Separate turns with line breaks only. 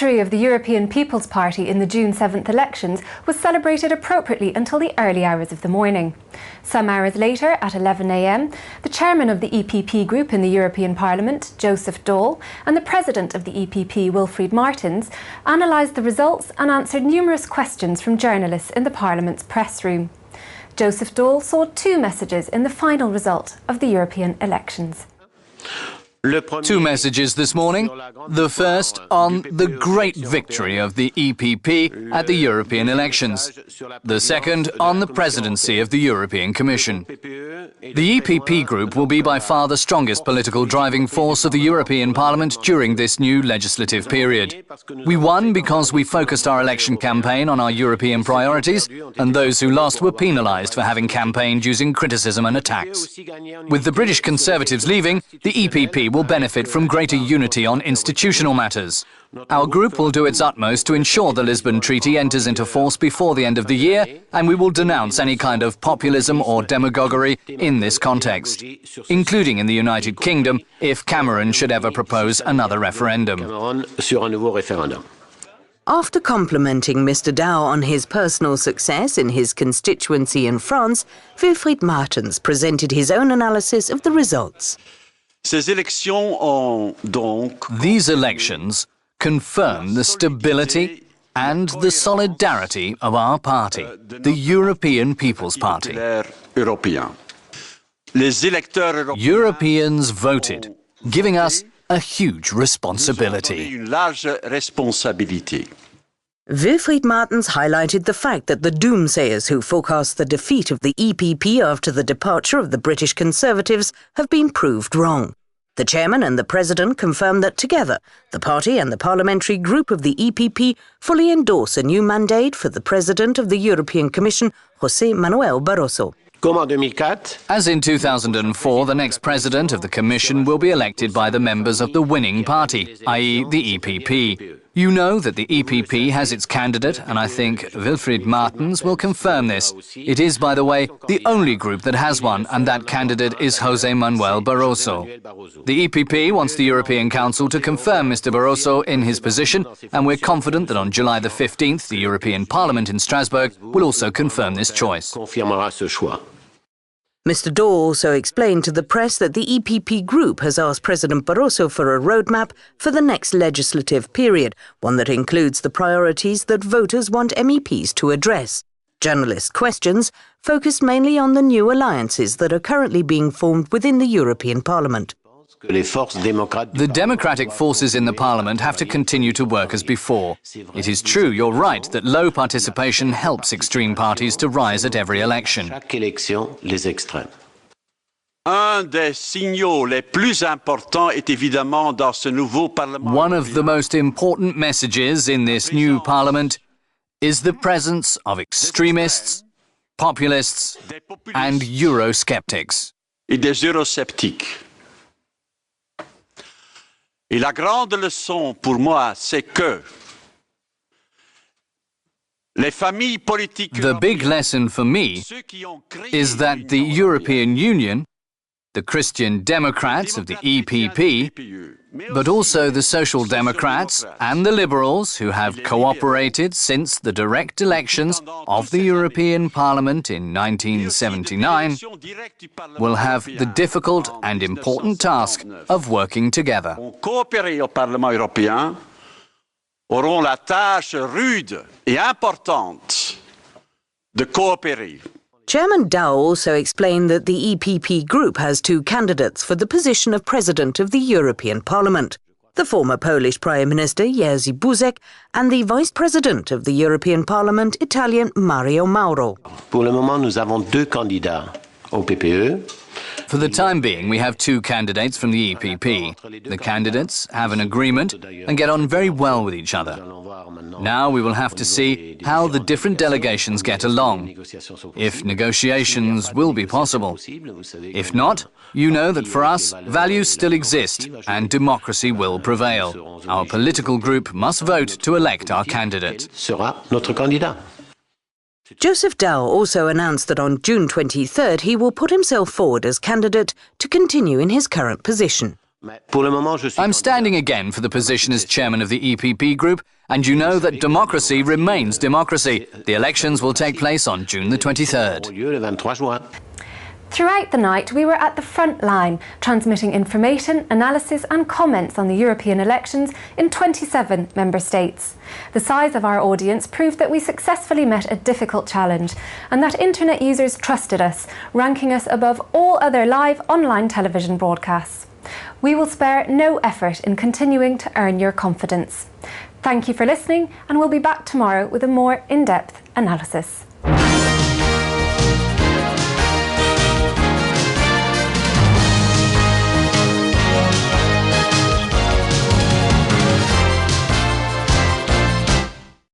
victory of the European People's Party in the June 7th elections was celebrated appropriately until the early hours of the morning. Some hours later, at 11 a.m, the chairman of the EPP Group in the European Parliament, Joseph Daul, and the president of the EPP, Wilfried Martens, analysed the results and answered numerous questions from journalists in the Parliament's press room. Joseph Daul saw two messages in the final result of the European elections.
Two messages this morning. The first on the great victory of the EPP at the European elections. The second on the presidency of the European Commission. The EPP Group will be by far the strongest political driving force of the European Parliament during this new legislative period. We won because we focused our election campaign on our European priorities, and those who lost were penalised for having campaigned using criticism and attacks. With the British Conservatives leaving, the EPP will benefit from greater unity on institutional matters. Our group will do its utmost to ensure the Lisbon Treaty enters into force before the end of the year, and we will denounce any kind of populism or demagoguery in this context, including in the United Kingdom if Cameron should ever propose another referendum.
After complimenting Mr. Daul on his personal success in his constituency in France, Wilfried Martens presented his own analysis of the results.
These elections confirm the stability and the solidarity of our party, the European People's Party. Europeans voted, giving us a huge responsibility.
Wilfried Martens highlighted the fact that the doomsayers who forecast the defeat of the EPP after the departure of the British Conservatives have been proved wrong. The chairman and the president confirmed that together, the party and the parliamentary group of the EPP fully endorse a new mandate for the president of the European Commission, José Manuel Barroso.
As in 2004, the next president of the Commission will be elected by the members of the winning party, i.e. the EPP. You know that the EPP has its candidate, and I think Wilfried Martens will confirm this. It is, by the way, the only group that has one, and that candidate is José Manuel Barroso. The EPP wants the European Council to confirm Mr. Barroso in his position, and we're confident that on July the 15th, the European Parliament in Strasbourg will also confirm this choice.
Mr. Daul also explained to the press that the EPP Group has asked President Barroso for a roadmap for the next legislative period, one that includes the priorities that voters want MEPs to address. Journalist questions focused mainly on the new alliances that are currently being formed within the European Parliament.
The democratic forces in the Parliament have to continue to work as before. It is true, you're right, that low participation helps extreme parties to rise at every election.
One
of the most important messages in this new Parliament is the presence of extremists, populists and Eurosceptics.
Et la grande leçon pour moi, c'est que les familles politiques
The big lesson for me is that the European Union, the Christian Democrats of the EPP, but also the Social Democrats and the Liberals who have cooperated since the direct elections of the European Parliament in 1979, will have the difficult and important task of working together.
Coopérer au Parlement européen auront la tâche rude et importante de coopérer.
Chairman Daul also explained that the EPP Group has two candidates for the position of President of the European Parliament, the former Polish Prime Minister Jerzy Buzek and the Vice President of the European Parliament, Italian Mario Mauro.
Pour le moment, nous avons deux candidats au PPE.
For the time being, we have two candidates from the EPP. The candidates have an agreement and get on very well with each other. Now we will have to see how the different delegations get along, if negotiations will be possible. If not, you know that for us, values still exist and democracy will prevail. Our political group must vote to elect our candidate.
Sera notre candidat.
Joseph Daul also announced that on June 23rd he will put himself forward as candidate to continue in his current position.
I'm standing again for the position as chairman of the EPP Group, and you know that democracy remains democracy. The elections will take place on June the 23rd.
Throughout the night, we were at the front line, transmitting information, analysis and comments on the European elections in 27 member states. The size of our audience proved that we successfully met a difficult challenge and that internet users trusted us, ranking us above all other live online television broadcasts. We will spare no effort in continuing to earn your confidence. Thank you for listening, and we'll be back tomorrow with a more in-depth analysis.